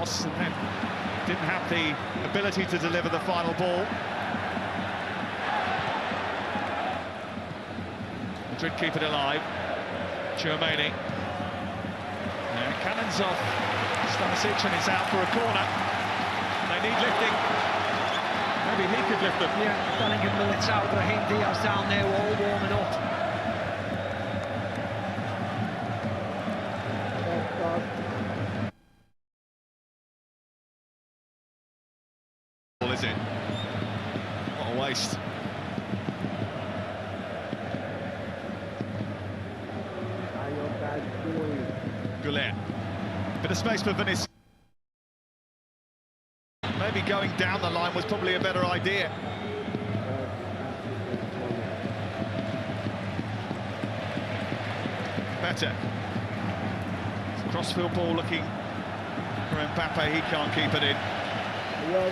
cross and then didn't have the ability to deliver the final ball. Madrid keep it alive. Germani. Cannons off Stanisic, and it's out for a corner. They need lifting. Maybe he could lift them. Yeah, Bellingham, Militao, Brahim Diaz down there, all warming up. Is it? What a waste. Goulet. Bit of space for Vinicius. Maybe going down the line was probably a better idea. Better. Crossfield ball looking for Mbappe, he can't keep it in. Well,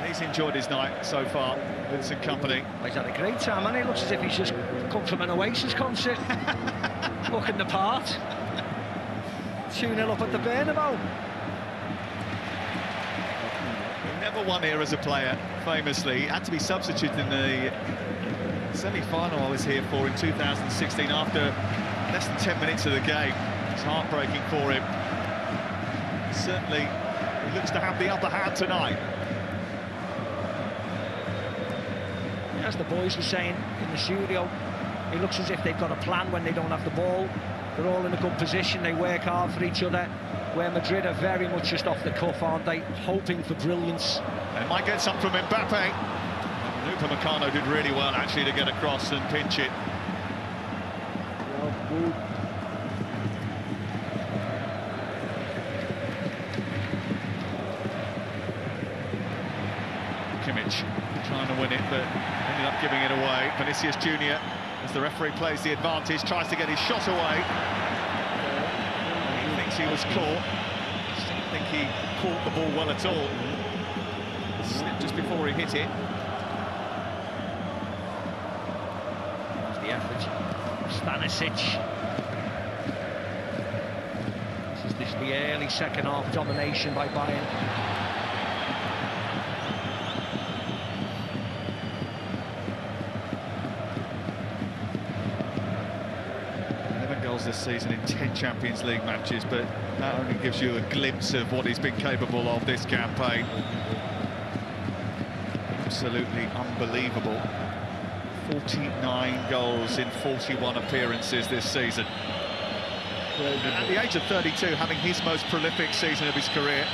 he's enjoyed his night so far, Vincent Kompany. Well, he's had a great time, and he looks as if he's just come from an Oasis concert. Looking the part. 2-0 up at the Bernabeu. He never won here as a player, famously. He had to be substituted in the semi-final I was here for in 2016 after less than 10 minutes of the game. It's heartbreaking for him. Certainly, he looks to have the upper hand tonight. As the boys were saying in the studio, it looks as if they've got a plan when they don't have the ball. They're all in a good position, they work hard for each other, where Madrid are very much just off the cuff, aren't they? Hoping for brilliance. They might get some from Mbappe. Upamecano did really well, actually, to get across and pinch it. Kimmich trying to win it, but ended up giving it away. Vinicius Junior, as the referee plays the advantage, tries to get his shot away. He thinks he was caught. I don't think he caught the ball well at all. Slipped just before he hit it. There's the effort. Stanisic. This is the early second half domination by Bayern. This season in 10 Champions League matches, but that only gives you a glimpse of what he's been capable of this campaign. Absolutely unbelievable. 49 goals in 41 appearances this season. And at the age of 32, having his most prolific season of his career.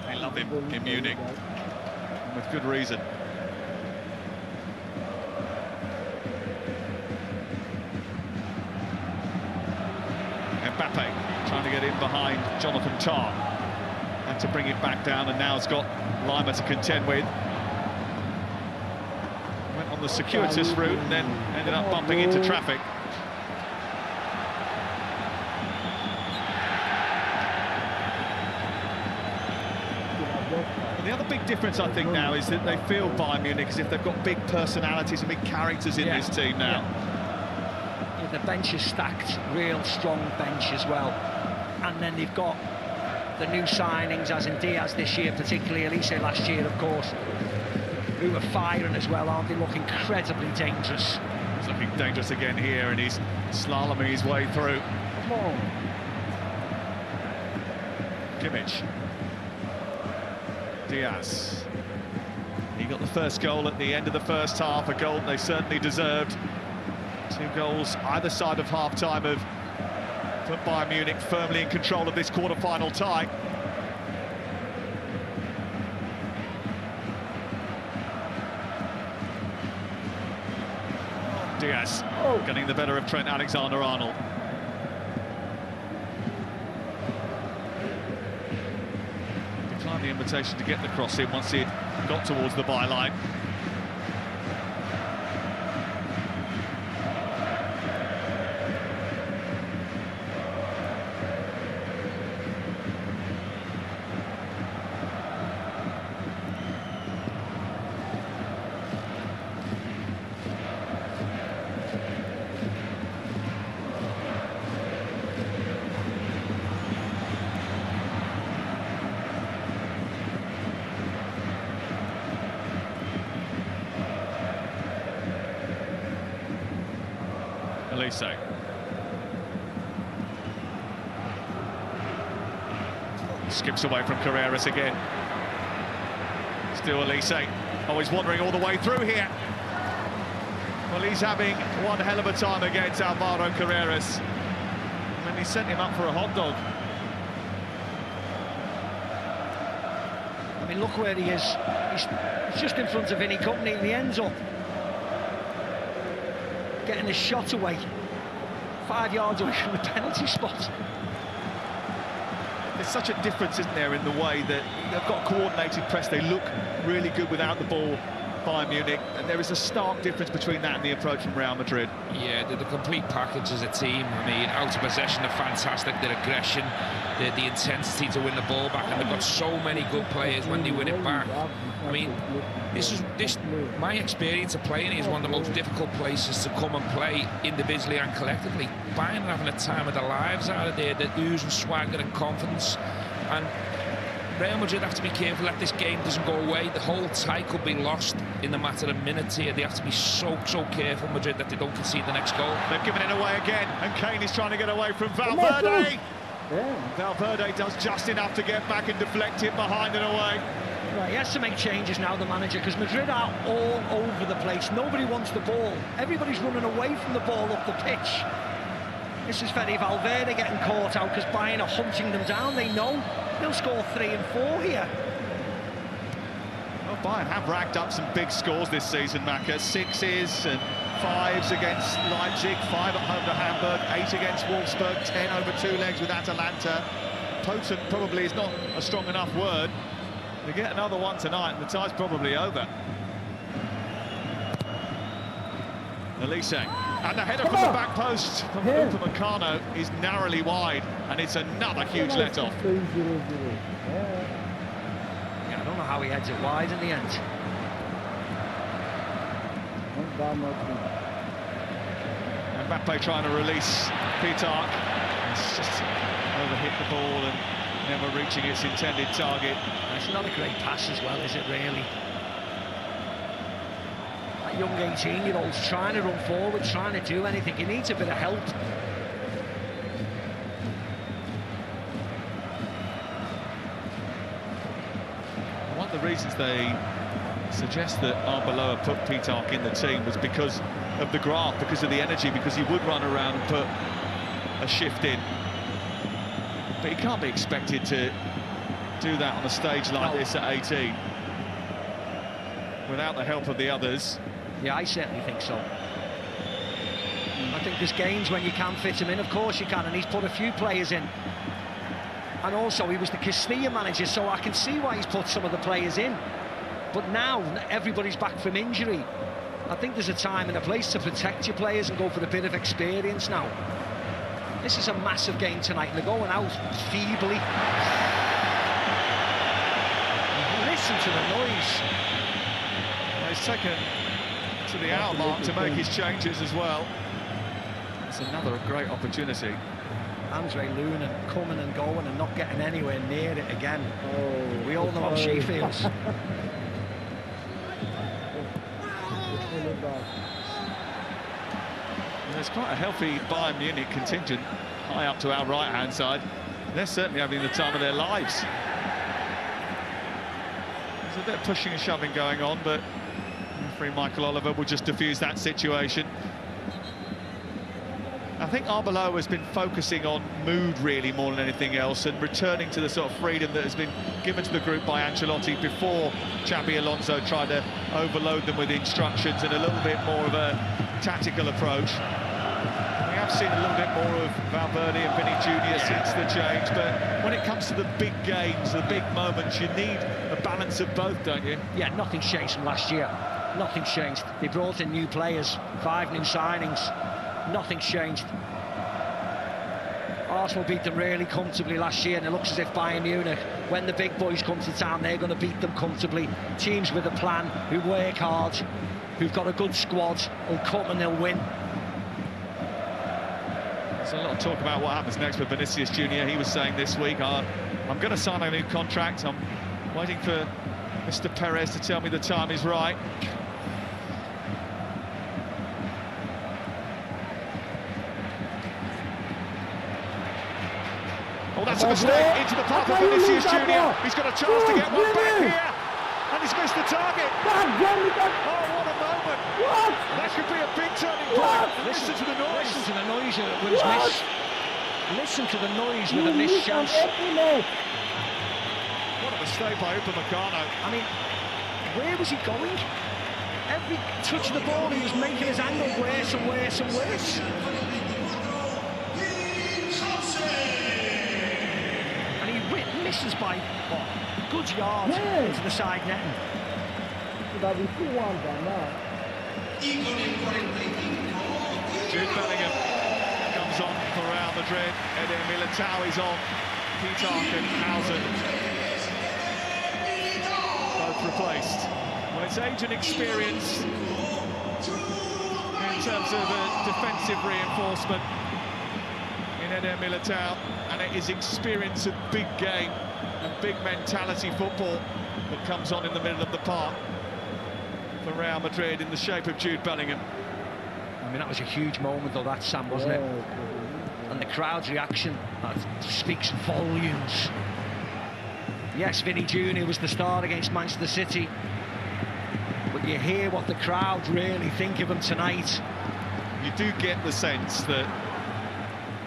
They love him in Munich, and with good reason. Mbappe trying to get in behind Jonathan Tah, and to bring it back down, and now it's got Lima to contend with. Went on the circuitous route and then ended up bumping into traffic. And the other big difference, I think, now is that they feel Bayern Munich as if they've got big personalities and big characters in this team now. The bench is stacked, real strong bench as well, and then they've got the new signings, as in Diaz this year, particularly Elise last year, of course, who are firing as well, aren't they? Look incredibly dangerous. He's looking dangerous again here, and he's slaloming his way through. Come on. Kimmich. Diaz. He got the first goal at the end of the first half, a goal they certainly deserved. 2 goals either side of half-time have put Bayern Munich firmly in control of this quarter-final tie. Diaz getting the better of Trent Alexander-Arnold. Declined the invitation to get the cross in once he got towards the byline. Elise. Skips away from Carreras again. Still Elise. Oh, he's wandering all the way through here. Well, he's having one hell of a time against Alvaro Carreras. I mean, he sent him up for a hot dog. I mean, look where he is. He's just in front of Vinny Company, and he ends up getting a shot away, 5 yards away from the penalty spot. There's such a difference, isn't there, in the way that they've got coordinated press. They look really good without the ball, Bayern Munich, and there is a stark difference between that and the approach from Real Madrid. Yeah, they're the complete package as a team. I mean, out of possession, they're fantastic. Their aggression, the intensity to win the ball back, and they've got so many good players when they win it back. I mean, my experience of playing is one of the most difficult places to come and play individually and collectively. Bayern are having a time of their lives out of there. They're oozing swagger and confidence, and Real Madrid have to be careful that this game doesn't go away. The whole tie could be lost in the matter of minutes here. They have to be so careful, Madrid, that they don't concede the next goal. They've given it away again, and Kane is trying to get away from Valverde. Valverde does just enough to get back and deflect it behind and away. Right, he has to make changes now, the manager, because Madrid are all over the place. Nobody wants the ball. Everybody's running away from the ball up the pitch. This is Fede Valverde getting caught out because Bayern are hunting them down. They know they'll score 3 and 4 here. Well, Bayern have racked up some big scores this season, Maka. 6s and 5s against Leipzig, 5 at home to Hamburg, 8 against Wolfsburg, 10 over 2 legs with Atalanta. Potent probably is not a strong enough word. They get another one tonight and the tie's probably over. Elise, and the header from the back post from Upamecano is narrowly wide, and it's another huge let-off. Yeah, I don't know how he heads it wide in the end. Mbappe trying to release Pitark. It's just overhit the ball and never reaching its intended target. It's not a great pass as well, is it, really? That young 18-year-old's trying to run forward, trying to do anything. He needs a bit of help. One of the reasons they suggest that Arbeloa put Pitark in the team was because of the graft, because of the energy, because he would run around and put a shift in. But he can't be expected to do that on a stage like this at 18 without the help of the others. Yeah, I certainly think so. I think there's games when you can fit him in, of course you can, and he's put a few players in. And also, he was the Castilla manager, so I can see why he's put some of the players in. But now, everybody's back from injury. I think there's a time and a place to protect your players and go for a bit of experience now. This is a massive game tonight, and they're going out feebly. Listen to the noise. Well, he's taken to the hour mark to make his changes as well. It's another great opportunity. Andre Luna coming and going and not getting anywhere near it again. We all know how she feels. There's quite a healthy Bayern Munich contingent high up to our right-hand side. They're certainly having the time of their lives. There's a bit of pushing and shoving going on, but referee Michael Oliver will just diffuse that situation. I think Arbeloa has been focusing on mood really more than anything else, and returning to the sort of freedom that has been given to the group by Ancelotti before Xabi Alonso tried to overload them with instructions and a little bit more of a tactical approach. We have seen a little bit more of Valverde and Vinny Jr. since the change, but when it comes to the big games, the big moments, you need a balance of both, don't you? Yeah, nothing's changed from last year. Nothing's changed. They brought in new players, 5 new signings. Nothing's changed. Arsenal beat them really comfortably last year, and it looks as if Bayern Munich, when the big boys come to town, they're going to beat them comfortably. Teams with a plan, who work hard, who've got a good squad, will come and they'll win. There's a lot of talk about what happens next with Vinicius Jr. He was saying this week, I'm going to sign a new contract. I'm waiting for Mr. Perez to tell me the time is right. Oh, that's a mistake into the path of Vinicius Junior. He's got a chance to get one back here, and he's missed the target. Oh, what a moment! That could be a big turning point. Listen to the noise. Listen to the noise with his miss. Listen to the noise with a missed chance. What a mistake by Upamecano. I mean, where was he going? Every touch of the ball, he was making his angle worse and worse and worse. And he misses by, what, good yards into the side netting. Jude Bellingham comes on for Real Madrid. Eder Militao is on. Petark and Hausen both replaced. Well, it's age and experience in terms of defensive reinforcement in Eder Militao, and it is experience of big game and big mentality football that comes on in the middle of the park for Real Madrid in the shape of Jude Bellingham. I mean, that was a huge moment, though, that, Sam, wasn't it? And the crowd's reaction, that speaks volumes. Yes, Vinny Junior was the star against Manchester City, but you hear what the crowd really think of him tonight. You do get the sense that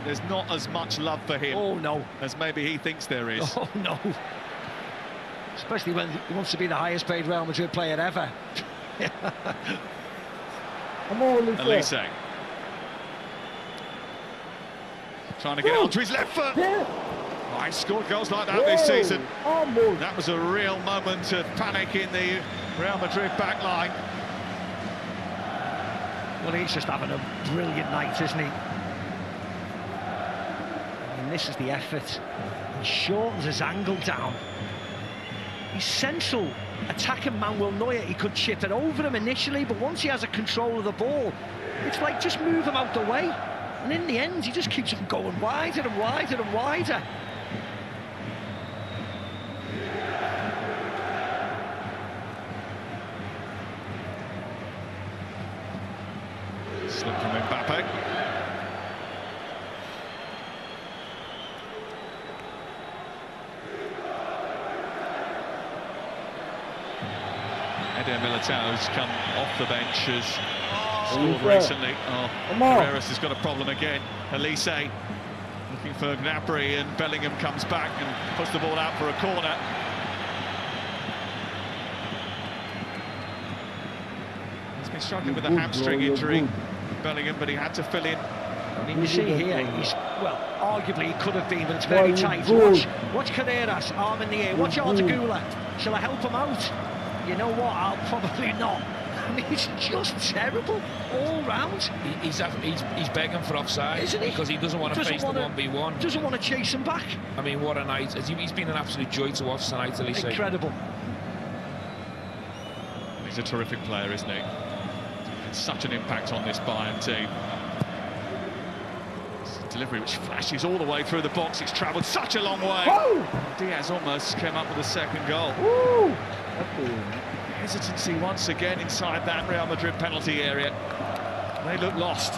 there's not as much love for him as maybe he thinks there is. Oh, no. Especially when he wants to be the highest paid Real Madrid player ever. Elise. Trying to get onto his left foot. Oh, he's scored goals like that this season. That was a real moment of panic in the Real Madrid back line. Well, he's just having a brilliant night, isn't he? I mean, this is the effort. He shortens his angle down. He's central, attacking Manuel Neuer. He could chip it over him initially, but once he has a control of the ball, it's like just move him out the way. And in the end, he just keeps on going wider and wider and wider. Slip from Mbappe. Eder Militao's come off the bench, has scored recently. Oh, Carreras has got a problem again. Elise looking for Gnabry, and Bellingham comes back and puts the ball out for a corner. He's been struggling with a hamstring injury, Bellingham, but he had to fill in. I mean, you see here, he's, well, arguably he could have been, but it's very tight. Watch Carreras, arm in the air. Watch Artegula. Shall I help him out? You know what, I'll probably not. I mean, it's just terrible all round. He's begging for offside, isn't he? Because he doesn't want to face the 1v1. Doesn't want to chase him back. I mean, what a night. He's been an absolute joy to watch tonight, Elise. Incredible. He's a terrific player, isn't he? Had such an impact on this Bayern team. Delivery which flashes all the way through the box. It's travelled such a long way. Diaz almost came up with a second goal. Hesitancy once again inside that Real Madrid penalty area. They look lost.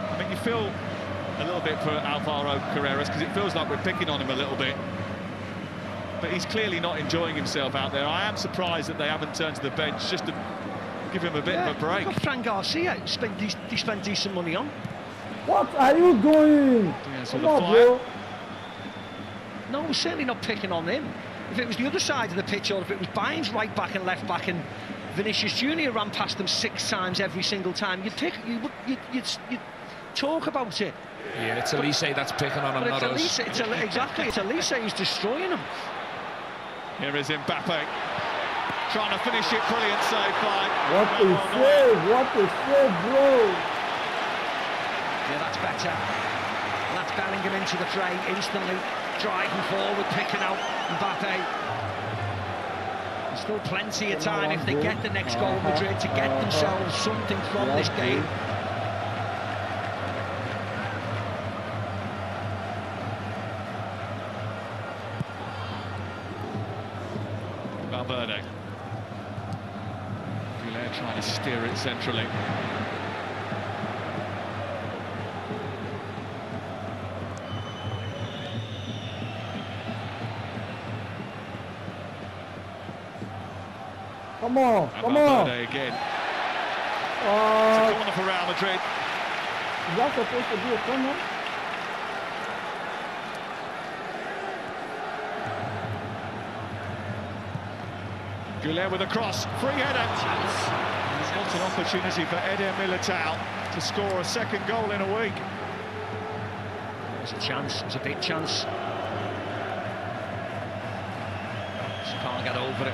I mean, you feel a little bit for Alvaro Carreras, because it feels like we're picking on him a little bit. But he's clearly not enjoying himself out there. I am surprised that they haven't turned to the bench just to give him a bit of a break. Got Fran Garcia, he spent decent money on. What are you doing? Come on, bro. No, we're certainly not picking on him. If it was the other side of the pitch, or if it was Bayern's right back and left back, and Vinicius Junior ran past them 6 times every single time, you'd talk about it. Yeah, it's Elise that's picking on him, not us. Exactly, it's Elise who's destroying him. Here is Mbappe, trying to finish it. Brilliant save by. What a save! What a save, bro! Yeah, that's better. And that's Bellingham into the fray instantly, driving forward, picking out Mbappe. There's still plenty of time if they get the next goal, Madrid, to get themselves something from this game. Valverde. Goulet trying to steer it centrally. Come on, And come on. Valverde again. It's a corner for Real Madrid. Is that supposed to be a corner? Goulet with a cross, free header. What an opportunity for Eder Militao to score a second goal in a week. It's a chance, it's a big chance. Just can't get over it.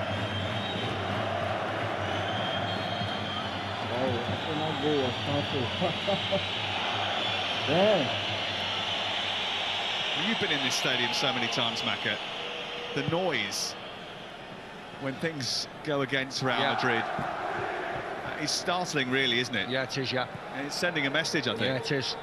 Oh, I cannot go or something. Damn. Well, you've been in this stadium so many times, Maka. The noise when things go against Real Madrid is startling, really, isn't it? Yeah, it is, yeah. And it's sending a message, I think. Yeah, it is.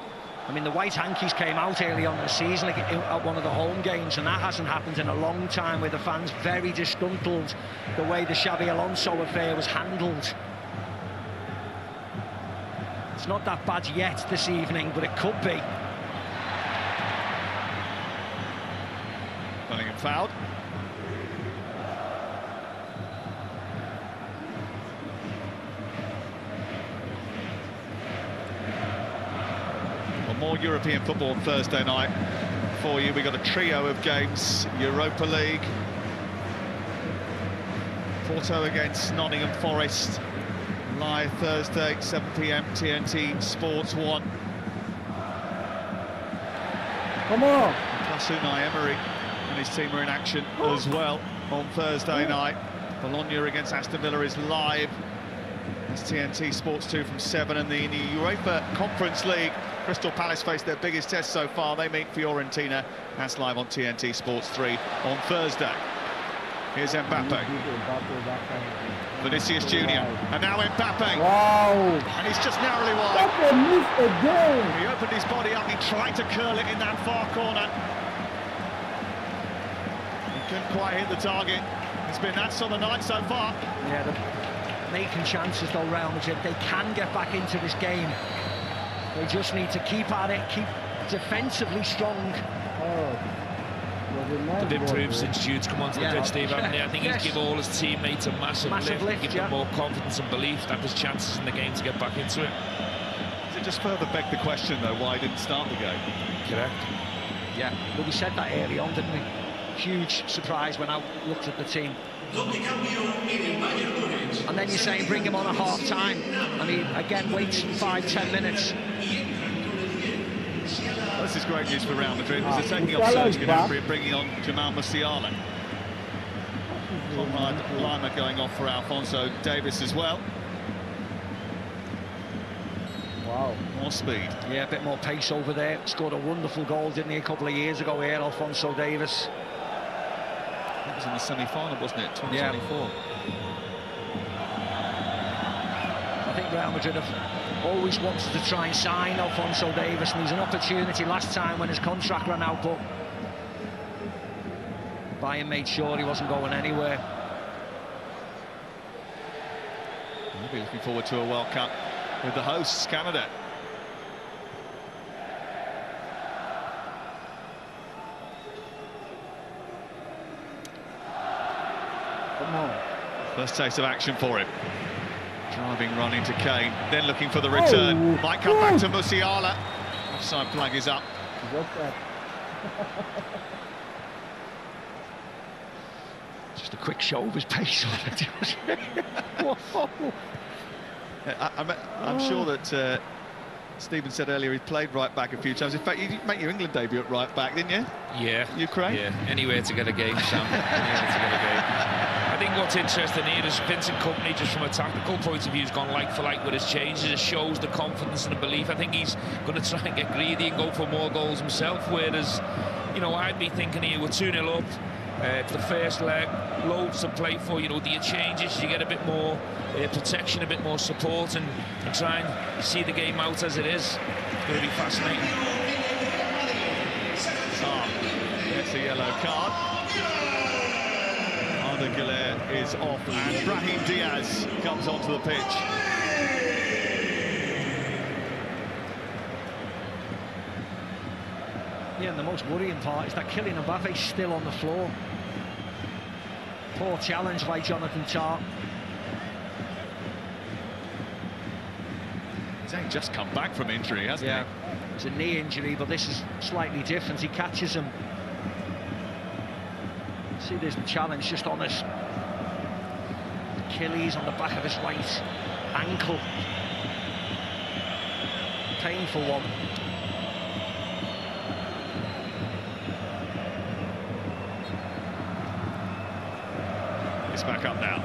I mean, the white hankies came out early on in the season like, at one of the home games, and that hasn't happened in a long time, with the fans very disgruntled the way the Xabi Alonso affair was handled. It's not that bad yet this evening, but it could be. Bellingham fouled. More European football on Thursday night for you. We've got a trio of games. Europa League, Porto against Nottingham Forest, live Thursday 7 PM TNT Sports 1. Come on. Plus Unai Emery and his team are in action as well on Thursday night. Bologna against Aston Villa is live. That's TNT Sports 2 from 7, and in the UEFA Conference League, Crystal Palace face their biggest test so far. They meet Fiorentina. That's live on TNT Sports 3 on Thursday. Here's Mbappe. Vinicius Junior. And now Mbappe. Wow. And he's just narrowly wide. That's a miss again. He opened his body up. He tried to curl it in that far corner. He couldn't quite hit the target. It's been that sort of night so far. Yeah, they're making chances though, Real Madrid. They can get back into this game. They just need to keep at it, keep defensively strong. They've improved since Jude's come onto the pitch, Steve, haven't they? I think he's given all his teammates a massive lift, give them more confidence and belief that there's chances in the game to get back into it. Does it just further beg the question, though, why he didn't start the game? Correct. Yeah, well, we said that early on, didn't we? Huge surprise when I looked at the team. And then you're saying bring him on at half-time. I mean, again, wait 5-10 minutes. Well, this is great news for Real Madrid, because they're taking off Serge Gnabry and bringing on Jamal Musiala. Conrad Lima going off for Alphonso Davies as well. Wow. More speed. Yeah, a bit more pace over there. Scored a wonderful goal, didn't he, a couple of years ago here, Alphonso Davies. That was in the semi-final, wasn't it? 2024. Yeah. I think Real Madrid have always wanted to try and sign Alphonso Davies, and there's an opportunity last time when his contract ran out, but Bayern made sure he wasn't going anywhere. We'll be looking forward to a World Cup with the hosts, Canada. Come on. First taste of action for him. Driving run into Kane, then looking for the return. Might come back to Musiala. Offside flag is up. Just a quick show of his pace on it. I'm sure that Stephen said earlier he played right back a few times. In fact, you made your England debut at right back, didn't you? Yeah. Ukraine? Yeah, anywhere to get a game, Sam. Anywhere to get a game. I think what's interesting here is Vincent Kompany, just from a tactical point of view, has gone like for like with his changes. It shows the confidence and the belief. I think he's going to try and get greedy and go for more goals himself, whereas, you know, I'd be thinking here, we're 2-0 up. It's the first leg, loads to play for. You know, do you changes, you get a bit more protection, a bit more support, and try and see the game out as it is. It's going to be fascinating. It's a yellow card. Arda Güler is off, and Brahim Diaz comes onto the pitch. Yeah, and the most worrying part is that Kylian Mbappe's still on the floor. Poor challenge by Jonathan Tah. He's only just come back from injury, hasn't he? It's a knee injury, but this is slightly different. He catches him. See, there's the challenge just on his Achilles, on the back of his right ankle. Painful one. It's back up now.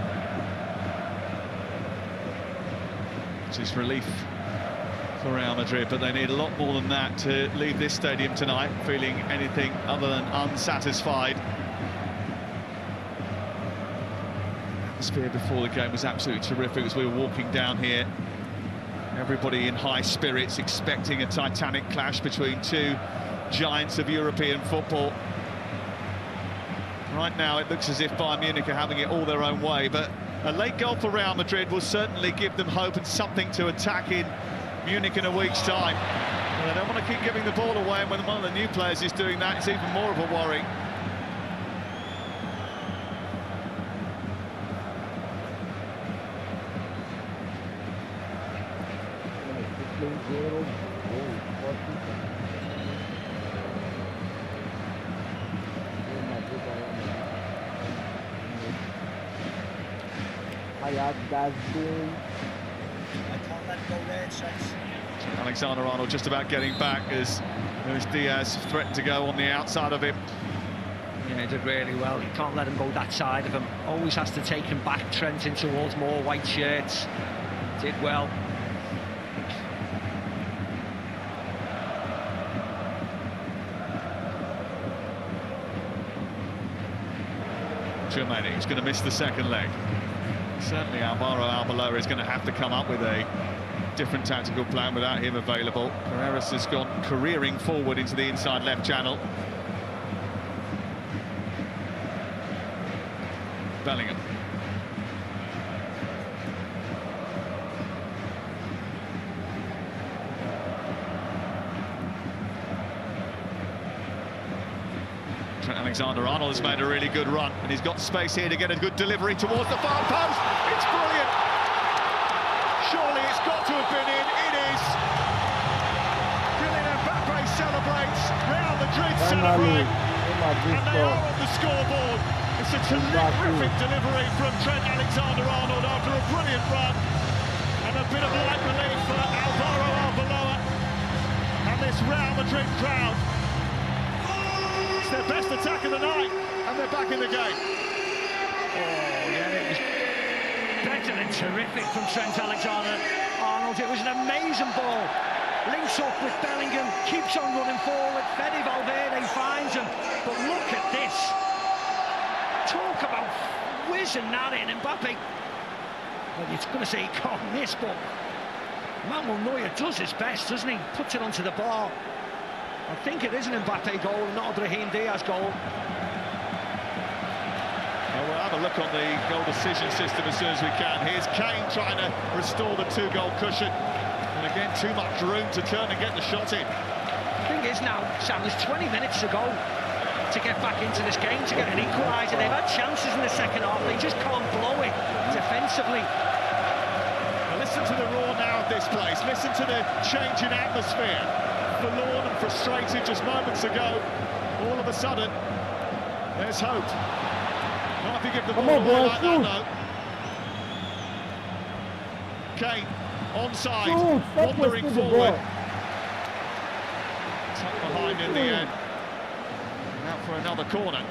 Which is relief for Real Madrid, but they need a lot more than that to leave this stadium tonight feeling anything other than unsatisfied. The atmosphere before the game was absolutely terrific as we were walking down here. Everybody in high spirits, expecting a titanic clash between two giants of European football. Right now it looks as if Bayern Munich are having it all their own way, but a late goal for Real Madrid will certainly give them hope and something to attack in Munich in a week's time. But they don't want to keep giving the ball away, and when one of the new players is doing that, it's even more of a worry. Alexander-Arnold just about getting back as Luis Diaz threatened to go on the outside of him. Yeah, he did really well. You can't let him go that side of him. Always has to take him back, Trent, in towards more white shirts. Did well. Tchouameni is going to miss the second leg. Certainly Alvaro Arbeloa is going to have to come up with a different tactical plan without him available. Carreras has gone careering forward into the inside left channel. Bellingham. Trent Alexander-Arnold has made a really good run, and he's got space here to get a good delivery towards the far post. It's brilliant. Surely it's got to have been in. It is. Kylian Mbappe celebrates. Real Madrid celebrate. And they are on the scoreboard. It's a terrific delivery from Trent Alexander-Arnold after a brilliant run. And a bit of light relief for Alvaro Arbeloa. And this Real Madrid crowd. It's their best attack of the night. And they're back in the game. Oh, yeah, it was better than terrific from Trent Alexander-Arnold. It was an amazing ball. Links up with Bellingham, keeps on running forward. Fede Valverde finds him. But look at this. Talk about whizzing that in. Mbappe, well, you're going to say he can't miss, but Manuel Neuer does his best, doesn't he? Puts it onto the bar. I think it is an Mbappe goal, not a Brahim Diaz goal. Well, we'll have a look on the goal decision system as soon as we can. Here's Kane trying to restore the two-goal cushion. And again, too much room to turn and get the shot in. The thing is now, Sam, there's 20 minutes to go to get back into this game, to get an equaliser. They've had chances in the second half, they just can't blow it defensively. Now listen to the roar now of this place. Listen to the change in atmosphere. Forlorn and frustrated just moments ago. All of a sudden, there's hope. Not if you give the ball away like that, though. Kane, onside, wandering forward. Tucked behind in the end. Out for another corner.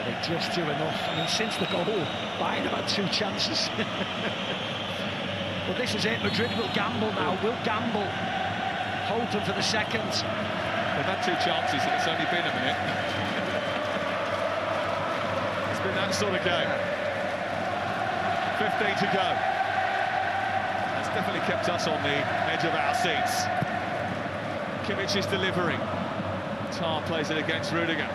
They just do enough. I mean, since the goal, Bayern have had two chances. But this is it. Madrid will gamble now. Will gamble, hoping for the second. They've had two chances and it's only been a minute. It's been that sort of game. 15 to go. That's definitely kept us on the edge of our seats. Kimmich's delivery. Tar plays it against Rudiger.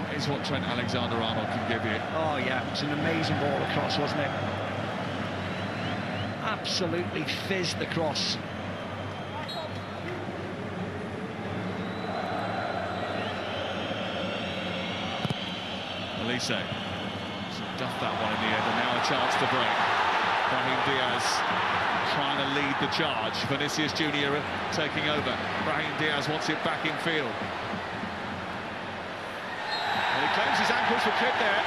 That is what Trent Alexander-Arnold can give you. Oh yeah, it's an amazing ball across, wasn't it? Absolutely fizzed the cross. Elise. Duffed that one in the end, and now a chance to break. Brahim Diaz trying to lead the charge. Vinicius Junior taking over. Brahim Diaz wants it back in field. Well, he claims his ankles were clipped there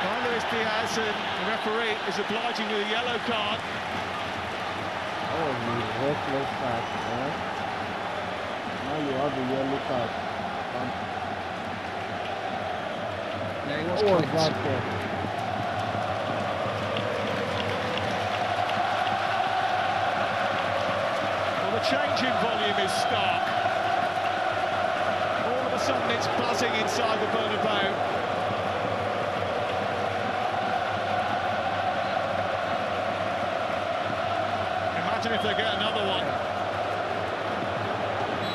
by Luis Diaz, and the referee is obliging with a yellow card. Oh, you reckless pass, man. Now you have the yellow card. Yeah, he was What was clipped. that for? Well, the change in volume is stark. All of a sudden it's buzzing inside the Bernabeu. Imagine if they get another one.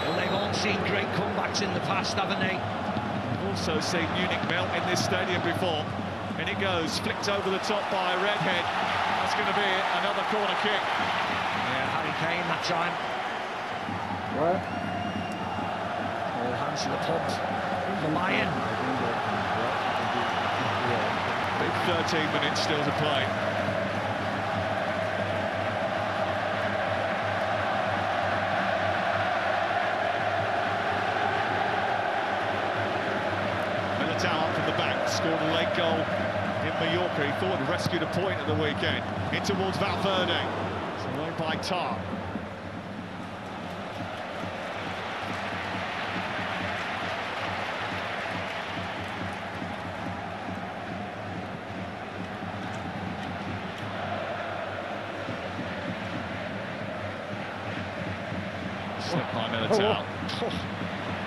Well, they've all seen great comebacks in the past, haven't they? Also seen Munich melt in this stadium before. And it goes, flicked over the top by Redhead. That's going to be another corner kick. Yeah, Harry Kane that time. What? All hands to the pubs. The Bayern. Big 13 minutes still to play. Up from the back, scored a late goal in Mallorca. He thought he'd rescued a point at the weekend. In towards Valverde. It's away by Tar. Slipped by Militao.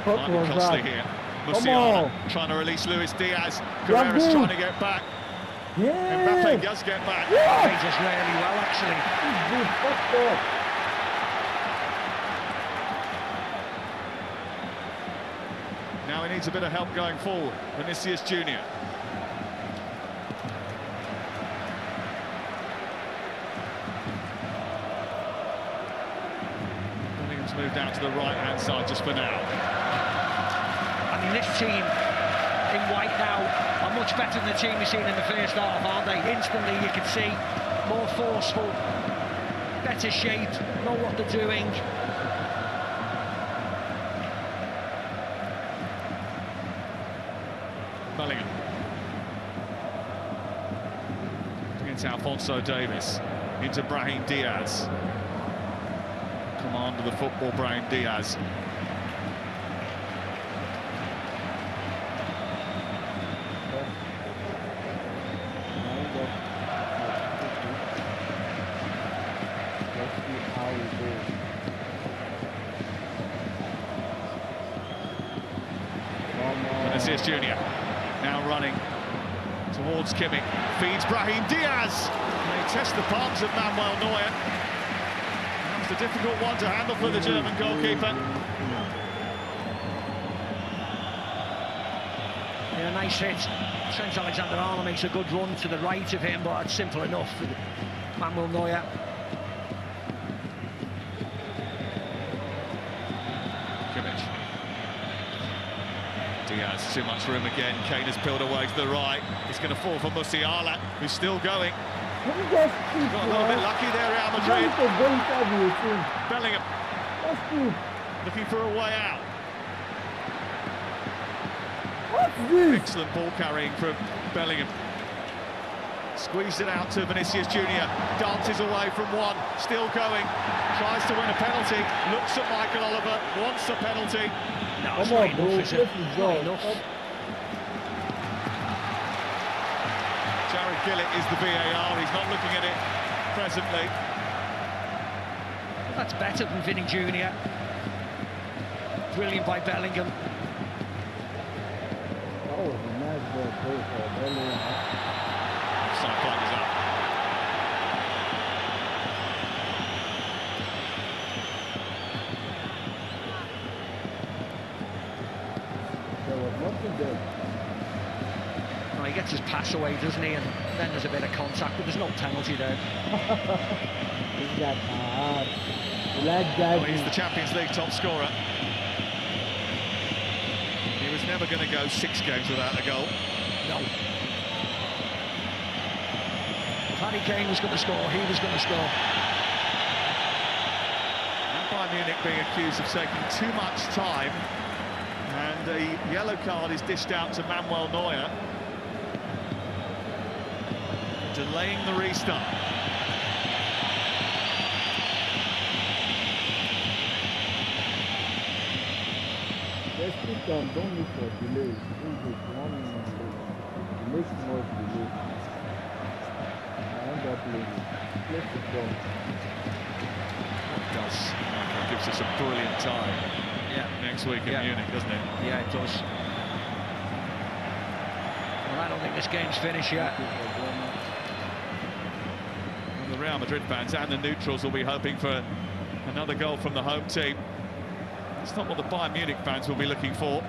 What Might was be costly that? here. Come Musiala on. trying to release Luis Diaz. Carrera's good. trying to get back. Yeah. Mbappe does get back. Yeah. He does really well, actually. Good fucked up. Now he needs a bit of help going forward. Vinicius Junior. Bellingham's moved out to the right-hand side just for now. I mean, this team in white now are much better than the team we've seen in the first half, aren't they? Instantly, you can see more forceful, better shaped, know what they're doing. Bellingham. Into Alphonso Davies. Into Brahim Diaz. Command of the football, Brahim Diaz. Vinicius Junior now running towards Kimmich, feeds Brahim Diaz. They test the palms of Manuel Neuer. That's a difficult one to handle for the German goalkeeper. Yeah, nice hit. Trent Alexander-Arnold makes a good run to the right of him, but it's simple enough for Manuel Neuer. Kimmich. Diaz, too much room again. Kane has peeled away to the right. He's going to fall for Musiala, who's still going. Got a little bit lucky there, Real Madrid. Bellingham looking for a way out. What's this? Excellent ball carrying from Bellingham. Squeezed it out to Vinicius Junior. Dances away from one. Still going. Tries to win a penalty. Looks at Michael Oliver. Wants a penalty. No, it's Come not on, bro. enough, is it? It's not enough. Jared Gillett is the VAR. He's not looking at it presently. That's better than Vinny Junior. Brilliant by Bellingham. That was a nice ball play for Bellingham. Side flag is up. There was nothing there. Oh, he gets his pass away, doesn't he? And then there's a bit of contact, but there's no penalty there. He's got hard. Like that. Well, he's the Champions League top scorer. He was never going to go 6 games without a goal. No. If Harry Kane was going to score, he was going to score. And Bayern Munich being accused of taking too much time, and a yellow card is dished out to Manuel Neuer, delaying the restart. Let's put them, don't look for delays. Don't look for 1 minute delay. It makes more delay. I end up losing. Let's put them. It does. It gives us a brilliant time next week in Munich, doesn't it? Yeah, it does. Well, I don't think this game's finished yet. Well, the Real Madrid fans and the neutrals will be hoping for another goal from the home team. It's not what the Bayern Munich fans will be looking for.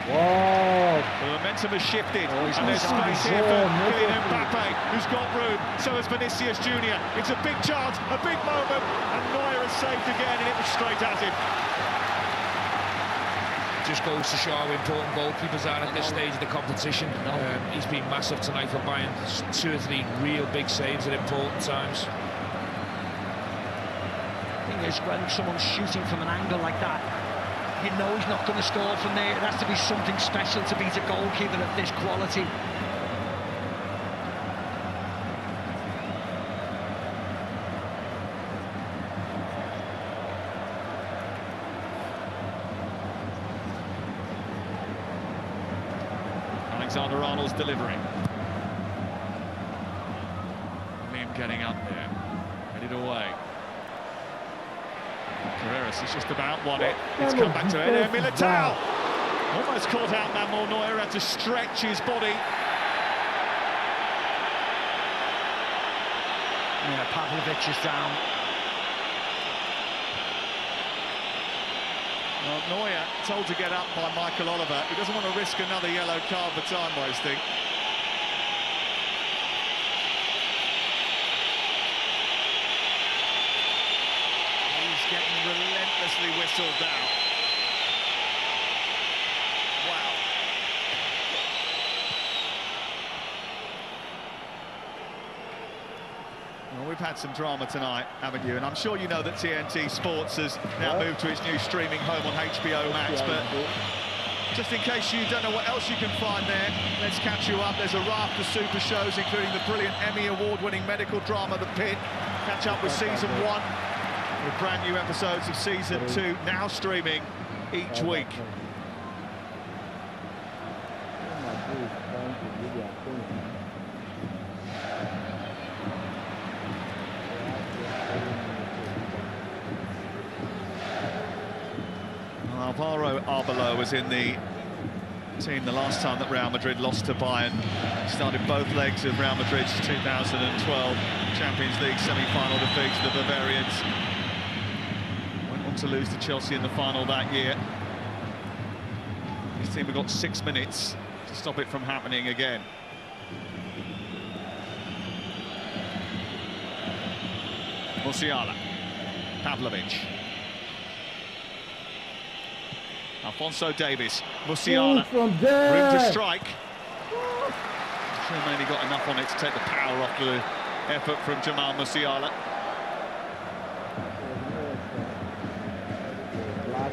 Wow! The momentum has shifted, and there's space here for Kylian Mbappe, who's got room. So has Vinicius Junior. It's a big chance, a big moment, and Neuer is saved again, and it was straight at him. Just goes to show how important goalkeepers are at this stage of the competition. He's been massive tonight for Bayern. 2 or 3 real big saves at important times. The thing is, when someone's shooting from an angle like that, you know he's not going to score from there. It has to be something special to beat a goalkeeper of this quality. Alexander-Arnold's delivering. Liam getting up there, headed away. Carreras has just about won it. It's come back to Eder Militao. Almost caught out Manuel Neuer, had to stretch his body. Yeah, Pavlovic is down. Well, Neuer told to get up by Michael Oliver. He doesn't want to risk another yellow card for time wasting. Getting relentlessly whistled down. Wow. Well, we've had some drama tonight, haven't you? And I'm sure you know that TNT Sports has now moved to its new streaming home on HBO Max, but just in case you don't know what else you can find there, let's catch you up. There's a raft of super shows, including the brilliant Emmy Award-winning medical drama The Pit. Catch up with season 1. With brand new episodes of season 2 now streaming each week. Well, Alvaro Arbeloa was in the team the last time that Real Madrid lost to Bayern. He started both legs of Real Madrid's 2012 Champions League semi-final defeat to the Bavarians. To lose to Chelsea in the final that year. His team have got 6 minutes to stop it from happening again. Musiala, Pavlovic, Alphonso Davies, Musiala, room to strike. Sure mainly got enough on it to take the power off the effort from Jamal Musiala. I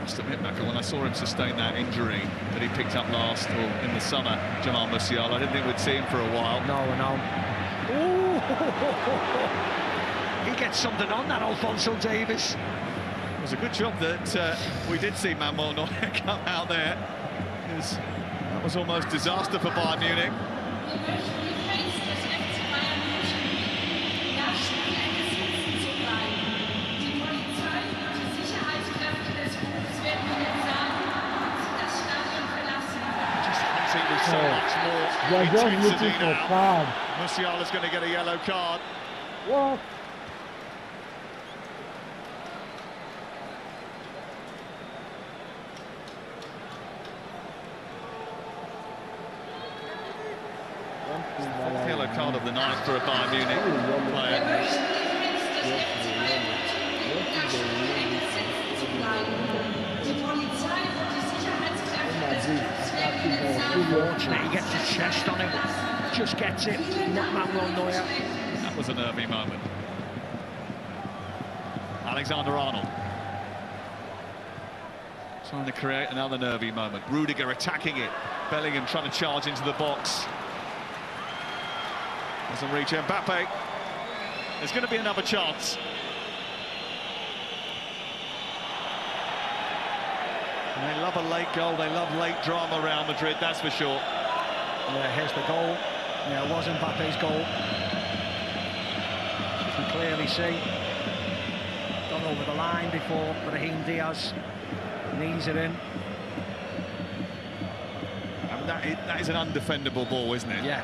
must admit, Michael, when I saw him sustain that injury that he picked up last or in the summer, Jamal Musiala, I didn't think we'd see him for a while. No. Ooh. He gets something on that, Alphonso Davies. It was a good job that we did see Manuel Neuer come out there, because that was almost disaster for Bayern Munich. So much more intensity now. Musiala's going to get a yellow card. What? Fourth yellow card of the night for a Bayern Munich player. unfortunate. He gets his chest on him, just gets it. Not Manuel Neuer. That was a nervy moment. Alexander-Arnold trying to create another nervy moment. Rudiger attacking it. Bellingham trying to charge into the box. Doesn't reach Mbappe. There's going to be another chance. And they love a late goal, they love late drama, Real Madrid, that's for sure. Yeah, here's the goal. Yeah, it was Mbappe's goal. You can clearly see. Gone over the line before Brahim Diaz. Knees it in. I mean, that is an undefendable ball, isn't it? Yeah.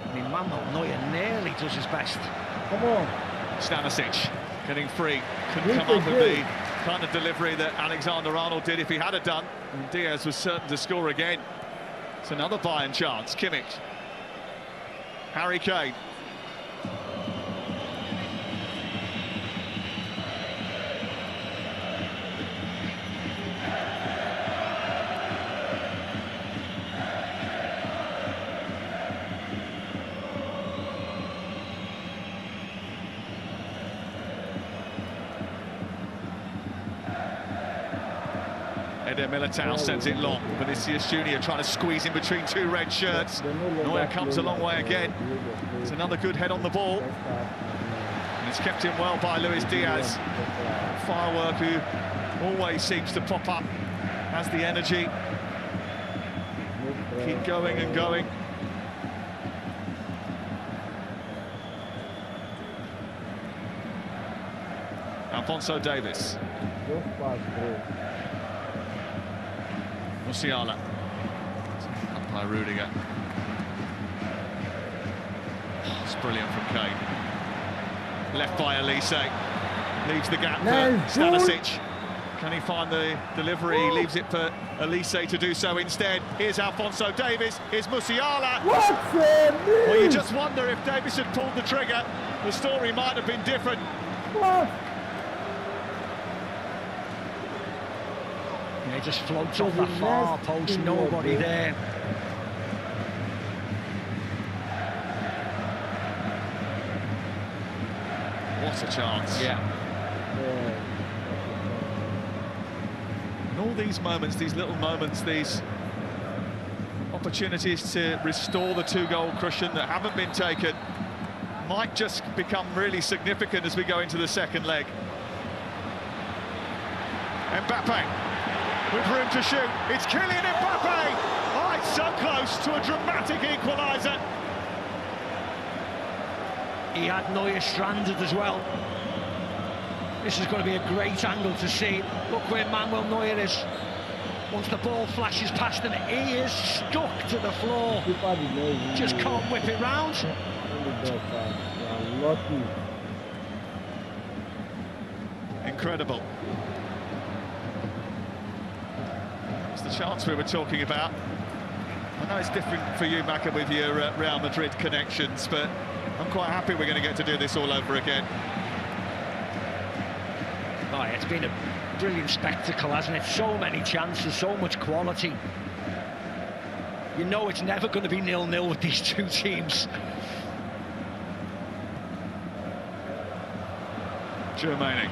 I mean, Manuel Neuer nearly does his best. Come on. Stanisic getting free. Couldn't come up with the kind of delivery that Alexander-Arnold did if he had it done. And Diaz was certain to score again. It's another Bayern chance. Kimmich. Harry Kane. Eder Militao sends it long. Vinicius Junior trying to squeeze in between two red shirts. Neuer comes a long way again. It's another good head on the ball. And it's kept in well by Luis Diaz. Firework, who always seems to pop up, has the energy. Keep going and going. Alphonso Davies. Musiala. Up by Rudiger. Oh, it's brilliant from Kane. Left by Elise. Leaves the gap for Stanisic. Can he find the delivery? He leaves it for Elise to do so instead. Here's Alphonso Davies. Here's Musiala. Well, you just wonder if Davies had pulled the trigger, the story might have been different. What? He just floats off that far post, nobody there. What a chance. Yeah. And all these moments, these little moments, these opportunities to restore the two-goal cushion that haven't been taken might just become really significant as we go into the second leg. Mbappe. With room to shoot, it's Kylian Mbappe! Oh, it's so close to a dramatic equaliser. He had Neuer stranded as well. This is going to be a great angle to see. Look where Manuel Neuer is. Once the ball flashes past him, he is stuck to the floor. Just can't whip it round. Incredible. The chance we were talking about. I know it's different for you, Maka, with your Real Madrid connections, but I'm quite happy we're going to get to do this all over again. Oh, it's been a brilliant spectacle, hasn't it? So many chances, so much quality. You know it's never going to be 0-0 with these two teams. Germany.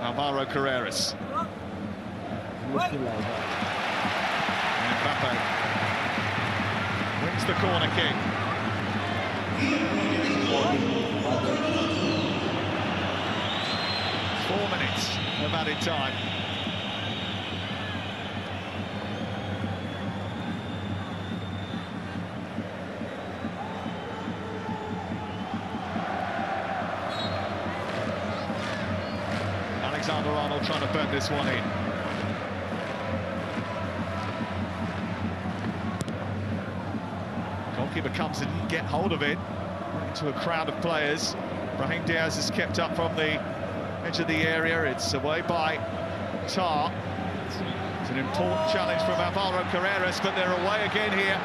Alvaro Carreras. Mbappe wins the corner kick. 4 minutes of added time. Alexander-Arnold trying to burn this one in. Goalkeeper comes and get hold of it into a crowd of players. Brahim Diaz has kept up from the edge of the area. It's away by Tar. It's an important challenge from Alvaro Carreras, but they're away again here.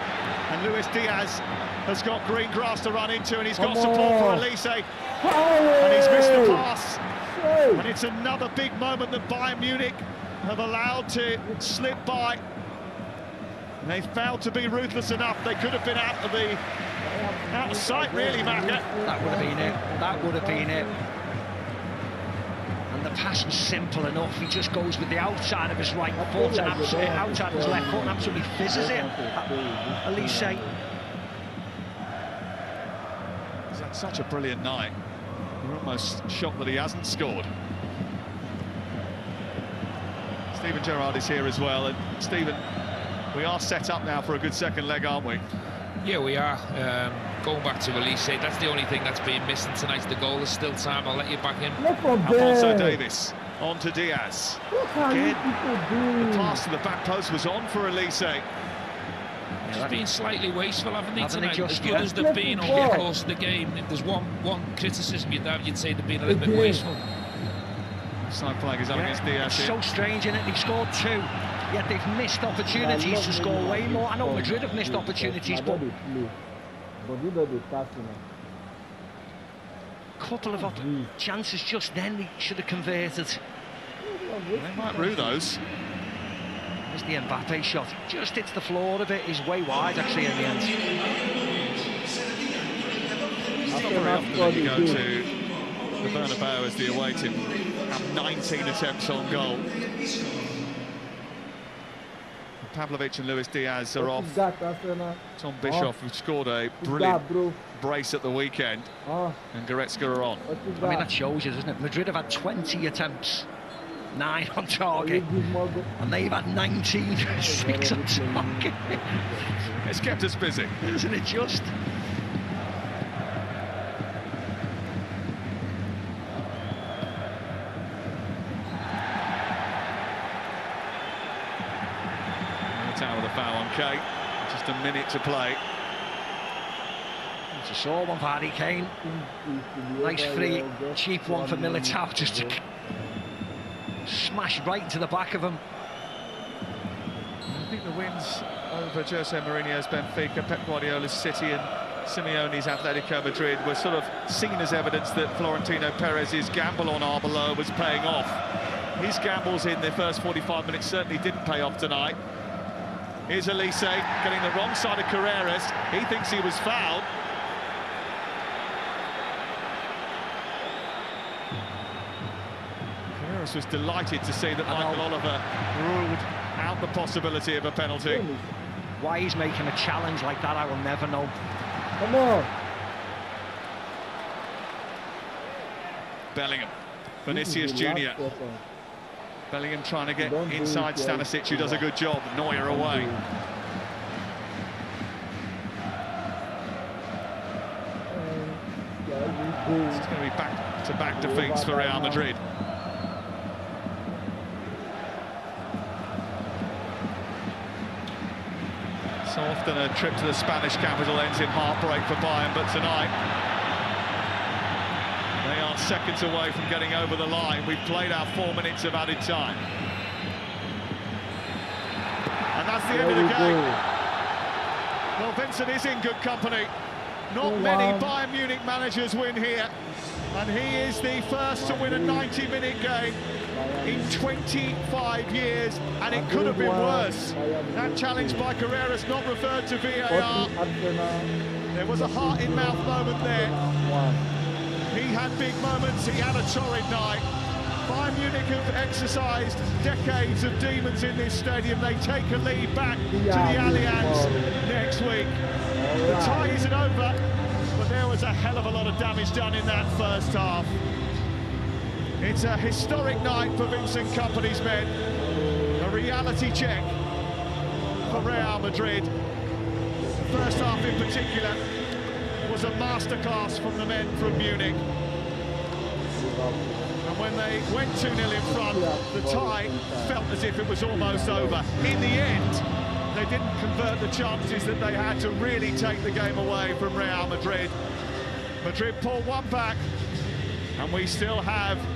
And Luis Diaz has got green grass to run into, and he's got support for Elise. And he's missed the pass. And it's another big moment that Bayern Munich have allowed to slip by. And they failed to be ruthless enough. They could have been out of sight, really, Macca. That would have been it. That would have been it. And the pass was simple enough. He just goes with the outside of his right foot and outside of his left foot and absolutely fizzes it. Elise. He's had such a brilliant night. We're almost shocked that he hasn't scored. Steven Gerrard is here as well, and Steven, we are set up now for a good second leg, aren't we? Yeah, we are. Going back to Elise, that's the only thing that's been missing tonight. The goal. There's still time. I'll let you back in. Alphonso Davies on to Diaz. Again, the pass to the back post was on for Elise. Just been slightly wasteful, haven't they, tonight? Just, as good as they've been over the course of the game. If there's one criticism you'd have, you'd say they've been a little bit wasteful. Side flag is up against Diaz. It's so strange, isn't it? They've scored 2, yet they've missed opportunities to score way more. I know Madrid have missed opportunities, but couple of chances just then they should have converted. They might rue those. There's the Mbappe shot, just hits the floor a bit. He's way wide actually in the end. It's not very often that you go to the Bernabeu as the away team have 19 attempts on goal. Pavlovic and Luis Diaz are off. Tom Bischoff, who scored a brilliant brace at the weekend, and Goretzka are on. I mean, that shows you, doesn't it? Madrid have had 20 attempts, 9 on target, and they've had 19, 6 on target. It's kept us busy. Isn't it just? Tower the foul on Kane. Just a minute to play. It's a sore one for Harry Kane. Nice free, cheap one for Militao, just to smash right to the back of him. I think the wins over Jose Mourinho's Benfica, Pep Guardiola's City and Simeone's Atletico Madrid were sort of seen as evidence that Florentino Perez's gamble on Arbeloa was paying off. His gambles in the first 45 minutes certainly didn't pay off tonight. Here's Elise getting the wrong side of Carreras. He thinks he was fouled. Carreras was delighted to see that Michael Oliver ruled out the possibility of a penalty. Why he's making a challenge like that, I will never know. Come on. Bellingham, Vinicius Junior. Bellingham trying to get inside Stanisic, who does a good job. Neuer away. It's going to be back-to-back defeats for Real Madrid. So often a trip to the Spanish capital ends in heartbreak for Bayern, but tonight they are seconds away from getting over the line. We've played our 4 minutes of added time. And that's the end of the game. Well, Vincent is in good company. Not many Bayern Munich managers win here. And he is the first to win a 90-minute game in 25 years. And it could have been worse. That challenge by Carreras not referred to VAR. There was a heart-in-mouth moment there. He had big moments, he had a torrid night. Bayern Munich have exercised decades of demons in this stadium. They take a lead back to the Allianz next week. The tie isn't over, but there was a hell of a lot of damage done in that first half. It's a historic night for Vincent Kompany's men. A reality check for Real Madrid. The first half in particular was a masterclass from the men from Munich. And when they went 2-0 in front, the tie felt as if it was almost over. In the end, they didn't convert the chances that they had to really take the game away from Real Madrid. Madrid pulled one back, and we still have